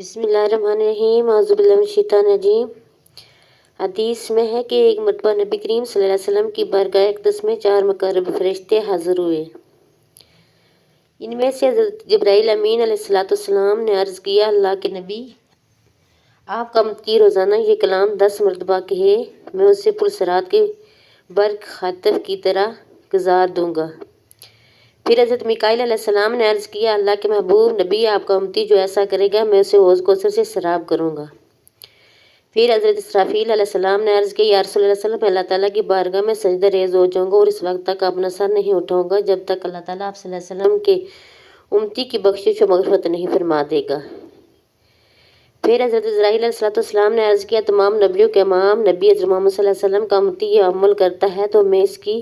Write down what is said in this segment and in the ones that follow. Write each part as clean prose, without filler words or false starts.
बिस्मिल्लाहिर्रहमानिर्रहीम औज़ुबिल्लाहिमिनश्शैतानिर्रजीम। हदीस में है कि एक मरतबा नबी करीम सल्लल्लाहु अलैहि वसल्लम की बारगाह अक़दस में 4 मुक़र्रब फरिश्ते हाज़िर हुए। इनमें से हज़रत जिब्राईल अमीन अलैहिस्सलाम ने अर्ज़ किया, अल्लाह के नबी, आपका उम्मत रोज़ाना ये कलाम 10 मरतबा कहे, मैं उसे पुरसरात के बर्क़ ख़ातफ़ की तरह गुज़ार दूँगा। फिर हज़रत मीकाईल अलैहिस्सलाम ने अर्ज़ किया, अल्लाह के महबूब नबी, आपका उम्मती जो ऐसा करेगा मैं उसे हौज़ कौसर से शराब करूँगा। फिर हज़रत इसराफ़ील अलैहिस्सलाम ने अर्ज़ किया, या रसूल अल्लाह, मैं अल्लाह ताला की बारगाह में सजदा रेज़ हो जाऊँगा और इस वक्त तक अपना सर नहीं उठाऊँगा जब तक अल्लाह ताला आप सल्लल्लाहु अलैहि वसल्लम के उम्मती की बख्शिश व मग़फ़िरत नहीं फरमा देगा। फिर हज़रत इज़राईल अलैहिस्सलाम ने अर्ज़ किया, तमाम नबियों के इमाम नबी हज़रत मोहम्मद सल्लल्लाहु अलैहि वसल्लम का उम्मती ये अमल करता है तो मैं इसकी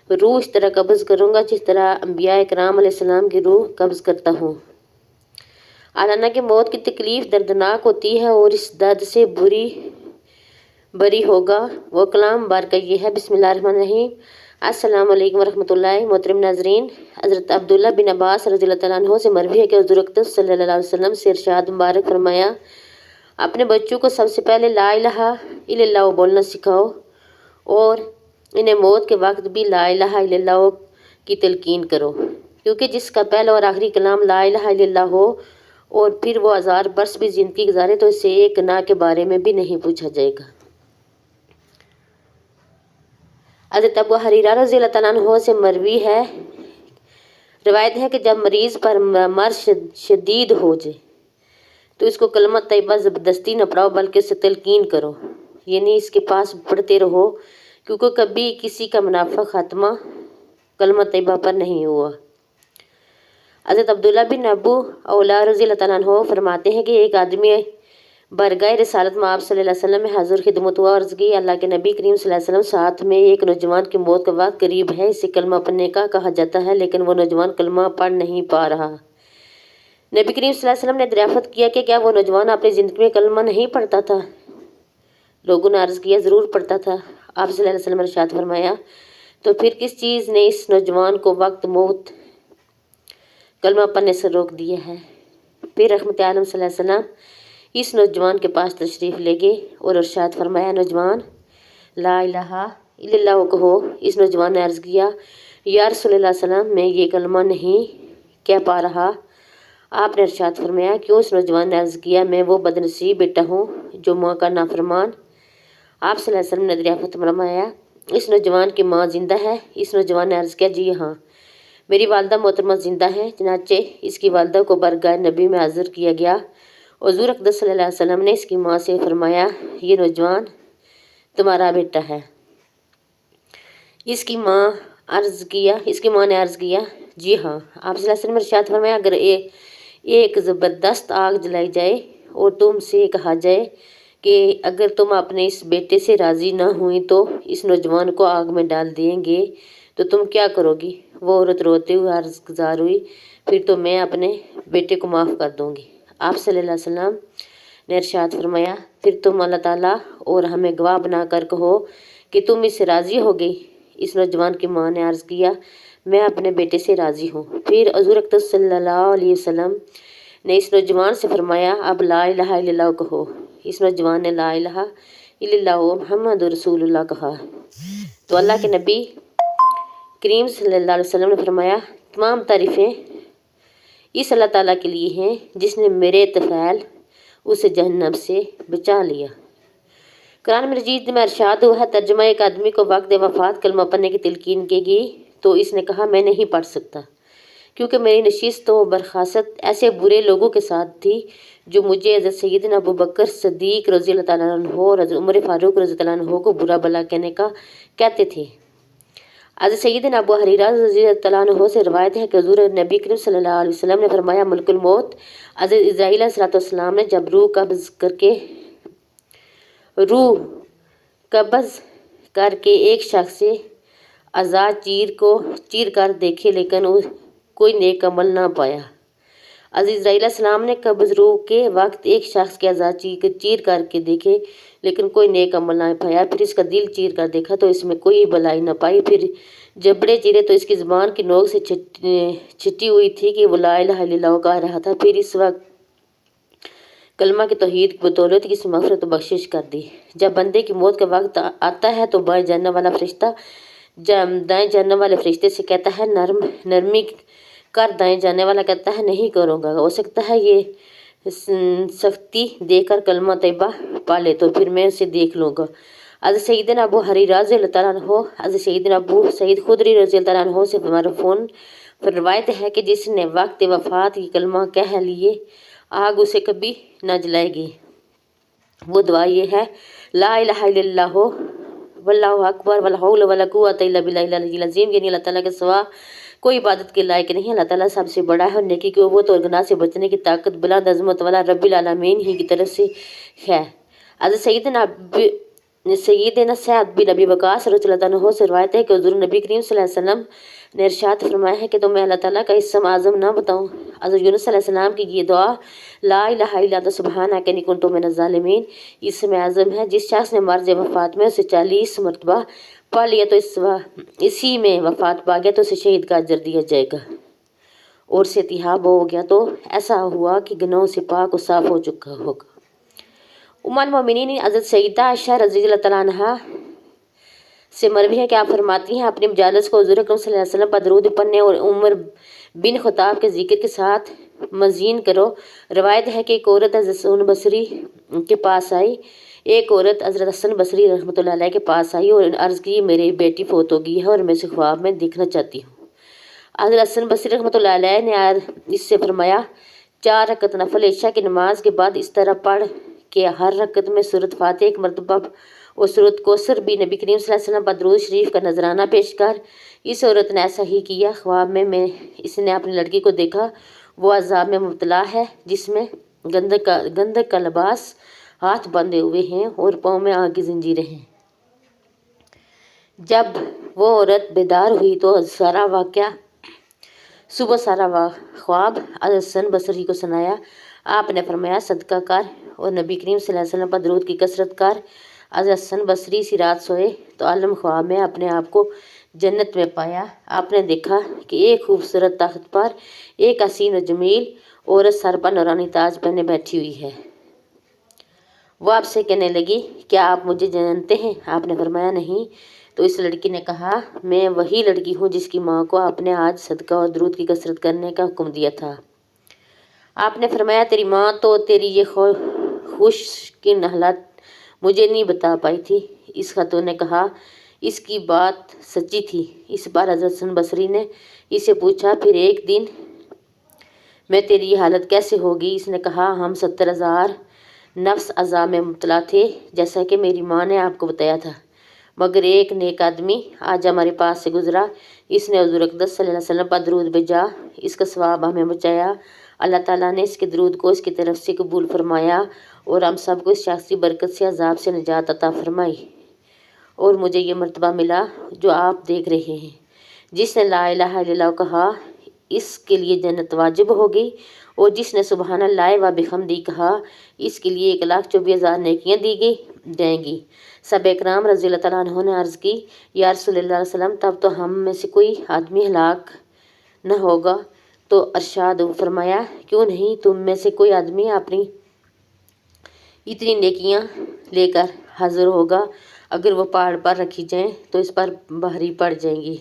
रूह इस तरह कब्ज़ करूँगा जिस तरह अंबिया इकराम अलैहिस्सलाम की रूह कब्ज़ करता हूँ। हालांकि मौत की तकलीफ़ दर्दनाक होती है और इस दर्द से बरी होगा वो कलाम बारका ये है, बिस्मिल्लाहिर्रहमानिर्रहीम। अस्सलामु अलैकुम वरहमतुल्लाहि। मोहतरम नाज़रीन, हज़रत अब्दुल्ला बिन अब्बास रज़ियल्लाहु तआला अन्हु से मरवी है कि हुज़ूर अक़दस सल्लल्लाहु अलैहि वसल्लम से इरशाद मुबारक फरमाया, अपने बच्चों को सबसे पहले ला इलाहा इल्लल्लाह बोलना सिखाओ और इन्हें मौत के वक्त भी ला इलाहा इल्लल्लाह की तलकीन करो, क्योंकि जिसका पहला और आखिरी कलाम ला इलाहा इल्लल्लाह हो और फिर वो 1000 बरस भी ज़िंदगी गुजारे तो इससे एक गुनाह के बारे में भी नहीं पूछा जाएगा। हज़रत अबू हुरैरा रज़ियल्लाहु तआला अन्हु से मरवी है, रिवायत है कि जब मरीज़ पर मर्ज़ शदीद हो जाए तो इसको कलमा तैयबा ज़बरदस्ती न पढ़ाओ बल्कि उसे तलकीन करो, यानी इसके पास पढ़ते रहो, क्योंकि कभी किसी का मुनाफा खात्मा कलमा तैयबा पर नहीं हुआ। हज़रत अब्दुल्ला बिन अबू औला रज़ियल्लाहु तआला अन्हु फरमाते हैं कि एक आदमी बरगाह रिसालत में आप सल्लल्लाहु अलैहि वसल्लम में हाज़िर खिदमत हुआ। अर्ज़ की, अल्लाह के नबी करीम सल्लल्लाहु अलैहि वसल्लम, साथ में एक नौजवान की मौत का वक्त करीब है, इसे कलमा पढ़ने का कहा जाता है, लेकिन वो नौजवान कलमा पढ़ नहीं पा रहा। नबी करीम सल्लल्लाहु अलैहि वसल्लम ने दरियाफ़त किया कि क्या वो नौजवान अपनी ज़िंदगी में कलमा नहीं पढ़ता था? लोगों ने अर्ज़ किया, ज़रूर पढ़ता था। आप सल्लल्लाहु अलैहि वसल्लम ने इरशाद फरमाया, तो फिर किस चीज़ ने इस नौजवान को वक्त मौत कलमा पढ़ने से रोक दिया है? फिर रहमत आलम सल्लल्लाहु अलैहि वसल्लम इस नौजवान के पास तशरीफ़ ले गए और इरशाद फरमाया, नौजवान, ला इलाहा इल्लल्लाह कहो। इस नौजवान ने अर्ज़ किया, या रसूलल्लाह सल्लल्लाहु अलैहि वसल्लम, मैं ये कलमा नहीं कह पा रहा। आपने इरशाद फरमाया, क्यों? इस नौजवान ने अर्ज़ किया, मैं वो बदनसीब बेटा हूँ जो माँ का नाफरमान। आप सल्लल्लाहु अलैहि वसल्लम ने दरियाफ़त फरमाया, इस नौजवान की माँ जिंदा है? इस नौजवान ने अर्ज़ किया, जी हाँ, मेरी वालदा मोहतरमा जिंदा है। चनाचे इसकी वालदा को बरगाह नबी में हाज़िर किया गया। हुज़ूर अक़दस सल्लल्लाहु अलैहि वसल्लम ने इसकी माँ से फरमाया, ये नौजवान तुम्हारा बेटा है। इसकी माँ ने अर्ज़ किया, जी हाँ। आप सल्लल्लाहु अलैहि वसल्लम ने इरशाद फरमाया, अगर एक ज़बरदस्त आग जलाई जाए और तुमसे कहा जाए कि अगर तुम अपने इस बेटे से राज़ी ना हुई तो इस नौजवान को आग में डाल देंगे, तो तुम क्या करोगी? वो औरत रोते हुए अर्ज़ गुज़ार हुई, फिर तो मैं अपने बेटे को माफ़ कर दूँगी। आप सल्लल्लाहु अलैहि वसल्लम ने इरशाद फरमाया, फिर तुम अल्लाह ताला और हमें गवाह बना कर कहो कि तुम इससे राज़ी हो गई। इस नौजवान की माँ ने अर्ज़ किया, मैं अपने बेटे से राज़ी हूँ। फिर हुज़ूर अक़दस सल्लल्लाहु अलैहि वसल्लम ने इस नौजवान से फरमाया, अब ला इलाहा इल्लल्लाह कहो। इस नौजवान ने ला इलाहा इल्लल्लाह मुहम्मद रसूलुल्लाह कहा तो अल्लाह के नबी करीम सल्लल्लाहु अलैहि वसल्लम ने फरमाया, तमाम तारीफ़ें इस अल्लाह ताला के लिए हैं जिसने मेरे तफ़ैल उसे जहन्नम से बचा लिया। कुरान मजीद में इरशाद हुआ है, तर्जुमा, एक आदमी को वक्त वफ़ात कलमा पढ़ने की तलकीन की गई तो इसने कहा, मैं नहीं पढ़ सकता, क्योंकि मेरी नशिस्त व बर्खास्त ऐसे बुरे लोगों के साथ थी जो मुझे हज़रत सैयदना अबू बकर सिद्दीक़ रज़ियल्लाहु तआला अन्हु और हज़रत उमर फ़ारूक रज़ियल्लाहु तआला अन्हु को बुरा भला कहते थे। हज़रत सैयदना अबू हुरैरा रज़ियल्लाहु तआला अन्हु से रिवायत है कि हुज़ूर नबी करीम सल्लल्लाहु अलैहि वसल्लम ने फरमाया, मलकुल मौत हज़रत इज़राईल अलैहिस्सलाम ने जब रूह कब्ज़ करके एक शख्स से अज़ा चीर कर देखे, लेकिन कोई नेक अमल ना पाया। हज़रत इज़राईल अलैहिस्सलाम ने कब्ज़ रूह के वक्त एक शख्स के अज़ा चीर करके देखे, लेकिन कोई नेक अमल ना पाया। फिर इसका दिल चीर कर देखा तो इसमें कोई भलाई ना पाई। फिर जबड़े चीरे तो इसकी ज़ुबान की नोक से छिटी हुई थी कि वो ला इलाहा इल्लल्लाह कह रहा था। फिर इस वक्त कलमा की तौहीद की बदौलत की मग़फ़िरत व बख्शिश कर दी। जब बंदे की मौत का वक्त आता है तो बाएं जानने वाला फरिश्ता दाएं जानने वाले फरिश्ते से कहता है नरमी कर। दाएं जानने वाला कहता है नहीं करूँगा, हो सकता है ये सख्ती देकर कलमा तैयबा पा ले तो फिर मैं उसे देख लूँगा। हज़रत सैयदना अबू हुरैरा रज़ियल्लाहु अन्हु हज़रत सैयदना अबू सईद खुदरी रज़ियल्लाहु अन्हु से मरफ़ून पर रवायत है कि जिसने वक्त वफ़ात की कलमा कह लिए आग उसे कभी न जलाएगी। वो दुआ ये है, ला इलाहा इल्लल्लाह वल्लाहु अकबर वला हौला वला कुव्वता इल्ला बिल्लाहिल अलिय्यिल अज़ीम, यानी अल्लाह ताला के सिवा कोई इबादत के लायक नहीं, अल्लाह ताला सबसे बड़ा है और नेकी की कुव्वत और गुनाह से बचने की ताकत बुलंद अज़मत वाला रब्बिल आलमीन ही की तरफ से है। हज़रत सैयदना सअद बिन अबी वक़ास रज़ियल्लाहु अन्हु से रिवायत है कि हुज़ूर नबी करीम सल्लल्लाहु अलैहि वसल्लम ने इरशाद फरमाया है कि तुम्हें अल्लाह ताला का इस्म आज़म ना बताऊं। हज़रत यूनुस अलैहिस्सलाम की ये दुआ, ला इलाहा इल्ला अंता सुब्हानका इन्नी कुन्तु मिनज़ ज़ालिमीन, इसमें आज़म है। जिस शख्स ने मर्ज़ वफ़ात में उसे 40 मरतबा पा लिया तो इसी में वफ़ात पा गया तो उसे शहीद का अजर दिया जाएगा। और से तिहाब हो गया तो ऐसा हुआ कि गुनाहों से पाक और साफ हो चुका होगा। उम्मुल मोमिनीन हज़रत सैयदा आयशा रज़ियल्लाहु तआला अन्हा से मरवी है कि आप फरमाती हैं, अपने मजालिस को हुज़ूर अकरम सल्लल्लाहु अलैहि वसल्लम पर दरूद पढ़ने और उमर बिन ख़त्ताब के ज़िक्र के साथ मज़ीन करो। रवायत है कि एक औरत हज़रत हसन बसरी के पास आई। एक औरत हज़रत हसन बसरी रहमतुल्लाह अलैह के पास आई और अर्ज़ की, मेरी बेटी फौत हो गई है और मैं इसे ख्वाब में देखना चाहती हूँ। हज़रत हसन बसरी रहमतुल्लाह अलैह ने इससे फरमाया, 4 रकत नफल इशा की नमाज के बाद इस तरह पढ़ कि हर रकत में सूरत फातिहा एक मरतबा और सूरत कौसर भी नबी करीम सल्लल्लाहु अलैहि वसल्लम पर दुरूद शरीफ का नजराना पेश कर। इस औरत ने ऐसा ही किया। ख्वाब में इसने अपनी लड़की को देखा, वो अज़ाब में मुब्तला है जिसमें गंधक का लिबास, हाथ बंधे हुए हैं और पाँव में आग की जंजीरें हैं। जब वो औरत बेदार हुई तो सुबह सारा ख्वाब हज़रत हसन बसरी को सुनाया। आपने फरमाया, सदका कर और नबी करीम सल्लल्लाहु अलैहि वसल्लम पर दरूद की कसरत कर। हज़रत हसन बसरी इसी रात सोए तो आलम ख्वाब में अपने आप को जन्नत में पाया। आपने देखा कि एक खूबसूरत तख्त पर एक हसीन और जमील औरत सर पर नूरानी ताज पहने बैठी हुई है। वो आपसे कहने लगी, क्या आप मुझे जानते हैं? आपने फरमाया, नहीं। तो इस लड़की ने कहा, मैं वही लड़की हूँ जिसकी माँ को आपने आज सदका और दरूद की कसरत करने का हुक्म दिया था। आपने फरमाया, तेरी माँ तो तेरी ये खुश की हालत मुझे नहीं बता पाई थी। इस खातून ने कहा, इसकी बात सच्ची थी। इस बार हज़रत हसन बसरी ने इसे पूछा, फिर एक दिन में तेरी ये हालत कैसे होगी? इसने कहा, हम 70,000 नफ्स अज़ाब में मुब्तला थे, जैसा कि मेरी माँ ने आपको बताया था। मगर एक नेक आदमी आज हमारे पास से गुजरा, इसने हुज़ूर अक़दस सल्लल्लाहु अलैहि वसल्लम पर दरूद भेजा, इसका सवाब हमें बचाया। अल्लाह ताला ने इसके दरूद को इसकी तरफ से कबूल फरमाया और हम सबको इस शख्स की बरकत से अजाब से निजात अता फरमाई। और मुझे ये मर्तबा मिला जो आप देख रहे हैं। जिसने ला इलाहा इल्लल्लाह कहा, इसके लिए जन्नत वाजिब हो गई, और जिसने सुबहानल्लाह व बिहम्दी कहा, इसके लिए 1,24,000 नेकियां दी जाएंगी। सब इकराम रज़ियल्लाहु तआला अन्हु ने अर्ज़ की, या रसूलल्लाह सल्लल्लाहु अलैहि वसल्लम, तब तो हम में से कोई आदमी हलाक न होगा। तो अरशाद फरमाया, क्यों नहीं, तुम में से कोई आदमी अपनी इतनी नेकियां लेकर हाजिर होगा, अगर वो पहाड़ पर रखी जाएं तो इस पर भारी पड़ जाएंगी।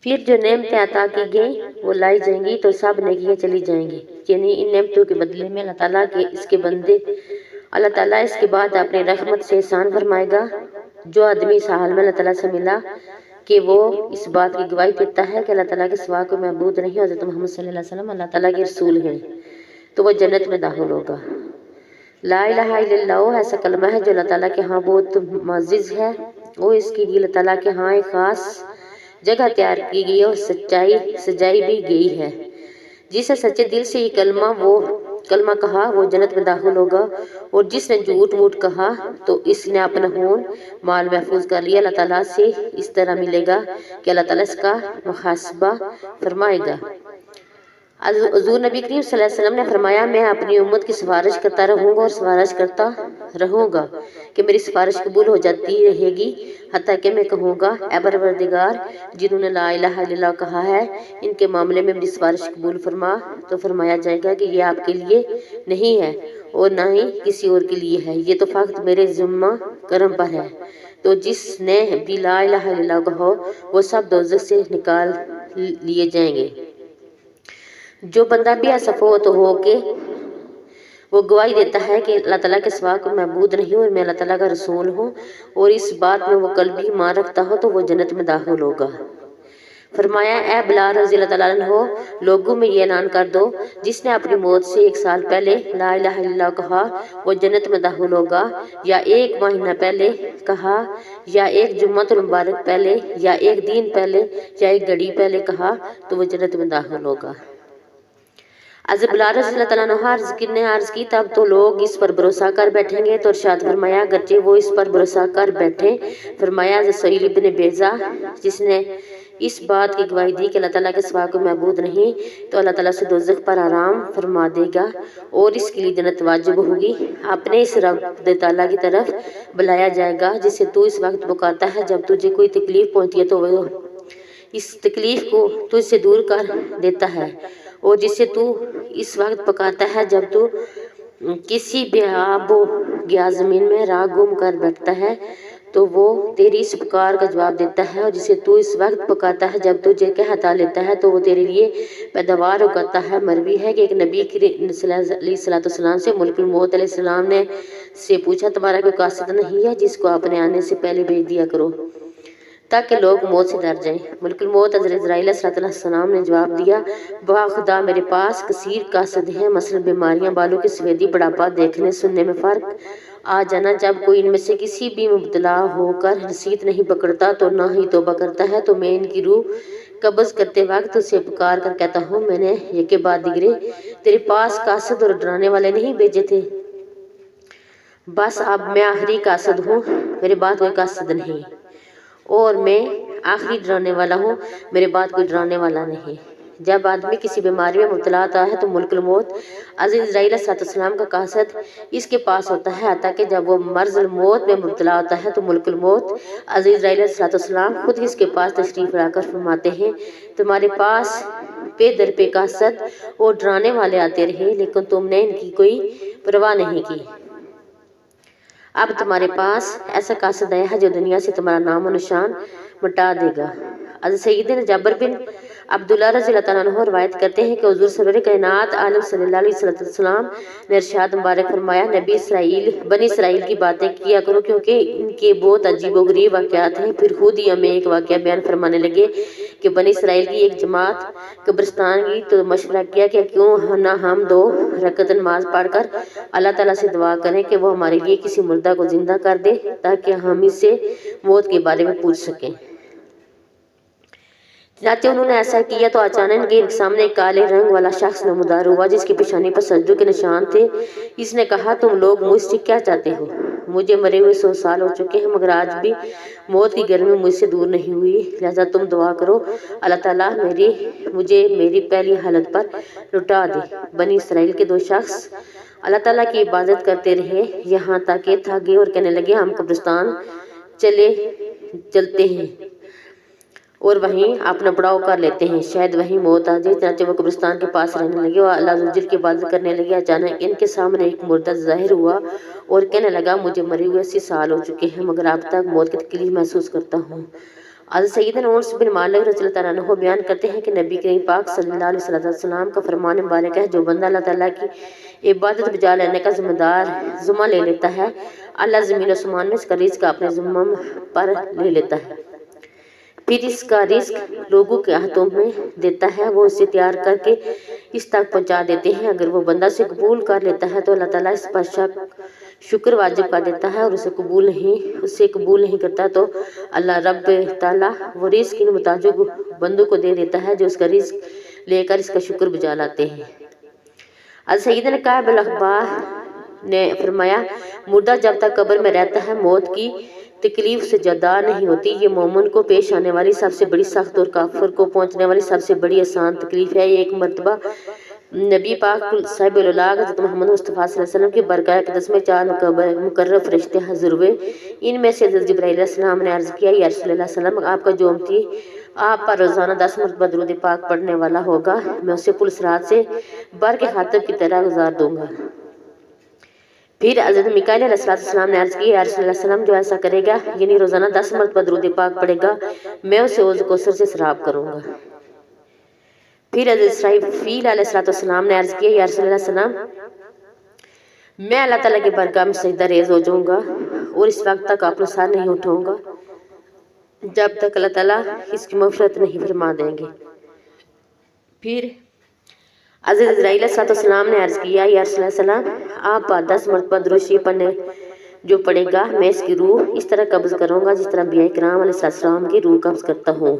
फिर जो नेमतें अता की गई वो लाई जाएंगी तो सब नेकियां चली जाएंगी। यानी इन नेमतों के बदले में अल्लाह ताला इसके बाद अपनी रहमत से एहसान फरमाएगा। जो आदमी इस हाल में अल्लाह ताला से मिला कि वो इस बात की गवाही देता है कि अल्लाह ताला के सिवा कोई महबूद नहीं, हज़रत मोहम्मद सल्लल्लाहु अलैहि वसल्लम अल्लाह ताला के रसूल हैं, तो वह जन्नत में दाखिल होगा। ला इलाहा इल्लल्लाह ऐसा कलमा है जो अल्लाह ताला के यहाँ बहुत मुअज़्ज़ज़ है। वो इसके लिए अल्लाह ताला के यहाँ एक ख़ास जगह तैयार की गई है और सजाई भी गई है। जिसे सच्चे दिल से ये कलमा कहा वो जन्नत में दाखिल होगा, और जिसने झूठ मूठ कहा तो इसने अपना खून माल महफूज कर लिया। अल्लाह ताला से इस तरह मिलेगा कि अल्लाह ताला इसका मुहासबा फरमाएगा। हुज़ूर नबी करीम सल्लल्लाहु अलैहि वसल्लम ने फरमाया, मैं अपनी उम्मत की सिफारिश करता रहूँगा और सिफारिश करता रहूँगा कि मेरी सिफारिश कबूल हो जाती रहेगी, हत्ता कि मैं कहूँगा, ऐ परवरदिगार, जिन्होंने ला इलाहा इल्लल्लाह कहा है, इनके मामले में मेरी सिफारिश कबूल फरमा। तो फरमाया जाएगा कि ये आपके लिए नहीं है और ना ही किसी और के लिए है, ये तो फ़कत मेरे ज़िम्मा करम पर है। तो जिसने भी ला इलाहा इल्लल्लाह कहा वो सब दोज़ख से निकाल लिए जाएंगे। जो बंदा भी असफोत हो के वो गवाही देता है कि अल्लाह ताला के सिवा कोई महबूद नहीं और मैं अल्लाह ताला का रसूल हूँ, और इस बात में वो कल्बी ईमान रखता हो, तो वो जन्नत में दाखिल होगा। फरमाया, ए बिलाल रज़ी अल्लाह ताला अन्हो, लोगों में ये ऐलान कर दो, जिसने अपनी मौत से 1 साल पहले ला इलाहा इल्लल्लाह कहा वो जन्नत में दाखिल होगा, या 1 महीना पहले कहा, या 1 जुम्मतुल मुबारक पहले, या 1 दिन पहले, या 1 घड़ी पहले कहा, तो वो जन्नत में दाखिल होगा। हज़रत बिलाल रज़ी अल्लाह अन्हु ने अर्ज़ की, तब तो लोग इस पर भरोसा कर बैठेंगे। तो इरशाद फरमाया, अगरचे वो इस पर भरोसा कर बैठे। फरमाया, सहील इब्न बेज़ा, जिसने इस बात की गवाही दी कि अल्लाह ताला के सिवा कोई महबूद नहीं, तो अल्लाह ताला से दोज़ख पर आराम फरमा देगा और इसके लिए जन्नत वाजिब होगी। अपने इस रब ताला की तरफ बुलाया जाएगा जिसे तू इस वक्त पुकारता है जब तुझे कोई तकलीफ पहुंचती है, तो वो इस तकलीफ को तुझसे दूर कर देता है, और जिसे तू इस वक्त पुकारता है जब तू किसी बेआबो गया ज़मीन में राह गुम कर बैठता है, तो वो तेरी इस पुकार का जवाब देता है, और जिसे तू इस वक्त पुकारता है जब तुझे कह हटा लेता है, तो वो तेरे लिए पैदावार उगाता है। मरवी है कि एक नबी अलैहिस्सलाम से मुल्कुल मौत अलैहिस्सलाम ने से पूछा, तुम्हारा कोई कासिद नहीं है जिसको अपने आने से पहले भेज दिया करो ताकि लोग मौत से डर जाएं। मुल्कुल मौत हज़रत इज़राइल अलैहिस्सलाम ने जवाब दिया, बाखुदा मेरे पास कसीर कासिद हैं, मसलन बीमारियां, बालों की सफेदी, बुढ़ापा, देखने सुनने में फ़र्क आ जाना। जब कोई इनमें से किसी भी मुब्तला होकर रसीद नहीं पकड़ता तो ना ही तौबा करता है, तो मैं इनकी रूह कब्ज़ करते वक्त उसे पुकार कर कहता हूँ, मैंने एक बाद दिगरे तेरे पास कासिद और डराने वाले नहीं भेजे थे, बस अब मैं आखिरी कासिद हूँ, मेरे बाद कोई कासिद नहीं, और मैं आखिरी डराने वाला हूँ, मेरे बाद कोई डराने वाला नहीं। जब आदमी किसी बीमारी में मुब्तला होता है तो मुल्कुल मौत हज़रत इज़राइल अलैहिस्सलाम का कासिद इसके पास होता है, ताकि जब वो मर्ज़ुल मौत में मुब्तला होता है तो मुल्कुल मौत हज़रत इज़राइल अलैहिस्सलाम खुद इसके पास तशरीफ़ लाकर फरमाते हैं, तुम्हारे पास पे दर पे कासिद और डराने वाले आते रहे, लेकिन तुमने इनकी कोई परवाह नहीं की। अब तुम्हारे पास ऐसा कासिद आया है जो दुनिया से तुम्हारा नाम और निशान मिटा देगा। हज़रत सैयदना जाबिर बिन अब्दुल्लाह रज़ियल्लाहु अन्हु रवायत करते हैं कि हुज़ूर सरवर कायनात आलम सल्लल्लाहु अलैहि वसल्लम ने इरशाद मुबारक फरमाया, बनी इसराइल की बातें किया करो क्योंकि इनके बहुत अजीबोगरीब वाक़यात हैं। फिर खुद ही हमें एक वाक़या बयान फरमाने लगे कि बनी इसराइल की एक जमात कब्रिस्तान की तो मशवरा किया कि क्यों ना हम 2 रकअत नमाज पढ़कर अल्लाह ताला से दुआ करें कि वो हमारे लिए किसी मुर्दा को जिंदा कर दे ताकि हम इससे मौत के बारे में पूछ सकें। चनाचे उन्होंने ऐसा किया तो अचानक इनके सामने एक काले रंग वाला शख्स नमूदार हुआ जिसकी पेशानी पर सजदों के निशान थे। इसने कहा, तुम लोग मुझसे क्या चाहते हो? मुझे मरे हुए 100 साल हो चुके हैं, मगर आज भी मौत की गर्मी मुझसे दूर नहीं हुई, लिहाजा तुम दुआ करो अल्लाह ताला मुझे मेरी पहली हालत पर लौटा दे। बनी इसराइल के 2 शख्स अल्लाह ताला की इबादत करते रहे यहाँ तक कि थक गए और कहने लगे, हम कब्रिस्तान चलते हैं और वहीं अपना पड़ाव कर लेते हैं, शायद वहीं मौत आ जाए। चनाचे वो कब्रिस्तान के पास रहने लगे और अल्लाह ज़ुल की इबादत करने लगे। अचानक इनके सामने एक मुर्दा ज़ाहिर हुआ और कहने लगा, मुझे मरे हुए 80 साल हो चुके हैं, मगर अब तक मौत की तकलीफ महसूस करता हूँ। हज़रत सैयदना उनस बिन मालिक रज़ियल्लाहु अन्हु बयान करते हैं कि नबी करीम पाक सल्लल्लाहु अलैहि वसल्लम का फरमान मुबारक है, जो बंदा अल्लाह ताला की इबादत बजा लेने का ज़िम्मा ले लेता है, अल्लाह ज़मीन आसमान में इसका रिज़्क अपने ज़िम्मा पर ले लेता है, फिर इसका रिस्क लोगों के हाथों में देता है, वो उसे तैयार करके इस तक पहुंचा देते हैं। अगर वो बंदा से कबूल कर लेता है तो अल्लाह ताला इस पर शुक्र वाजिब कर देता है, और उसे कबूल नहीं करता तो अल्लाह रब ताला वो रिस्क इन मुताजुब बंदों को दे देता है जो उसका रिस्क लेकर इसका शुक्र बजा लाते हैं। सैयदना काब अल अखबार ने फरमाया, मुर्दा जब तक कब्र में रहता है मौत की تکلیف سے جدا نہیں ہوتی۔ یہ مومن کو پیش آنے والی سب سے بڑی سخت اور کافر کو پہنچنے والی سب سے بڑی آسان تکلیف ہے۔ ایک مرتبہ نبی پاک صاحب اللہ حضرت محمد مصطفیٰ صلی اللہ علیہ وسلم کی برگاہ اقدس میں 4 مقرب فرشتے حاضر ہوئے۔ ان میں سے حضرت جبرائیل علیہ السلام نے عرض کیا، یا رسول اللہ صلی اللہ علیہ وسلم، آپ کا جو امتی آپ پر روزانہ 10 مرتبہ درود پاک پڑھنے والا ہوگا، میں اسے پل صراط سے بر کے خاطب کی طرح گزار دوں گا۔ پھر حضرت میکائیل علیہ السلام نے عرض کی، یا رسول اللہ صلی اللہ علیہ وسلم، جو ایسا کرے گا یعنی روزانہ 10 مرتبہ درود پاک پڑھے گا، میں اسے حوض کوثر سے سراب کروں گا۔ پھر حضرت اسرافیل علیہ السلام نے عرض کیا، یا رسول اللہ صلی اللہ علیہ وسلم، میں اللہ تعالیٰ کی برگاہ میں سجدہ ریز ہو جاؤں گا اور اس وقت تک اپنا سر نہیں اٹھاؤں گا جب تک اللہ تعالیٰ اس کی مغفرت نہیں فرما دیں گے۔ پھر حضرت عزرائیل علیہ السلام نے عرض کیا، یا رسول اللہ صلی اللہ علیہ وسلم، آپ پر 10 مرتبہ درود شریف پڑھنے جو پڑے گا، میں اس کی روح اس طرح قبض کروں گا جس طرح انبیاء کرام علیہ السلام کی روح قبض کرتا ہوں۔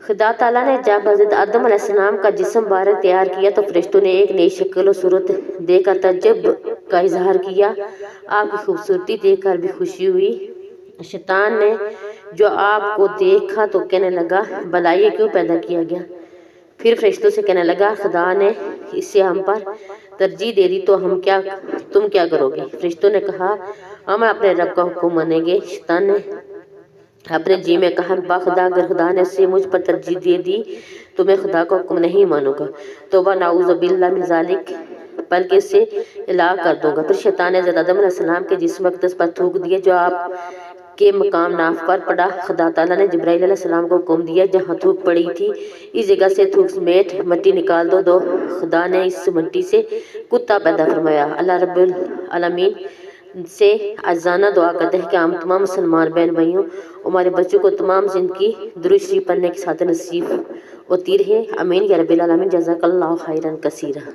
خدا تعالیٰ نے جب حضرت آدم علیہ السلام کا جسم بارہ تیار کیا تو فرشتوں نے ایک نئی شکل و صورت دیکھ کر تعجب کا اظہار کیا۔ آپ کی خوبصورتی دیکھ کر بھی خوشی ہوئی۔ شیطان نے جو آپ کو دیکھا تو کہنے لگا، بھلا یہ کیوں پیدا کیا گیا؟ پھر فرشتوں سے کہنے لگا، خدا نے اسے ہم پر ترجیح دے دی تو تم کیا کرو گے؟ فرشتوں نے کہا، ہم اپنے رب کا حکم مانیں گے۔ شیطان نے اپنے جی میں کہا، باخدا اگر خدا نے اسے مجھ پر ترجیح دے دی تو میں خدا کا حکم نہیں مانوں گا، توبہ نعوذ باللہ من ذالک، بلکہ اسے ہلاک کر دوں گا۔ پھر شیطان نے حضرت آدم علیہ السلام کے جسم اقدس پر تھوک دیا جو آپ کے مقام ناف پر پڑا۔ خدا تعالیٰ نے جبرائیل علیہ السلام کو حکم دیا، جہاں تھوک پڑی تھی اس جگہ سے تھوک سمیت مٹی نکال دو۔ خدا نے اس مٹی سے کتا پیدا فرمایا۔ اللہ رب العالمین سے عاجزانہ دعا کرتے ہیں کہ ہم تمام مسلمان بہن بھائیوں، ہمارے بچوں کو تمام زندگی درود شریف پڑھنے کی سعادت نصیب ہوتی رہے، آمین یا رب العالمین۔ جزاک اللہ خیرا کثیرا۔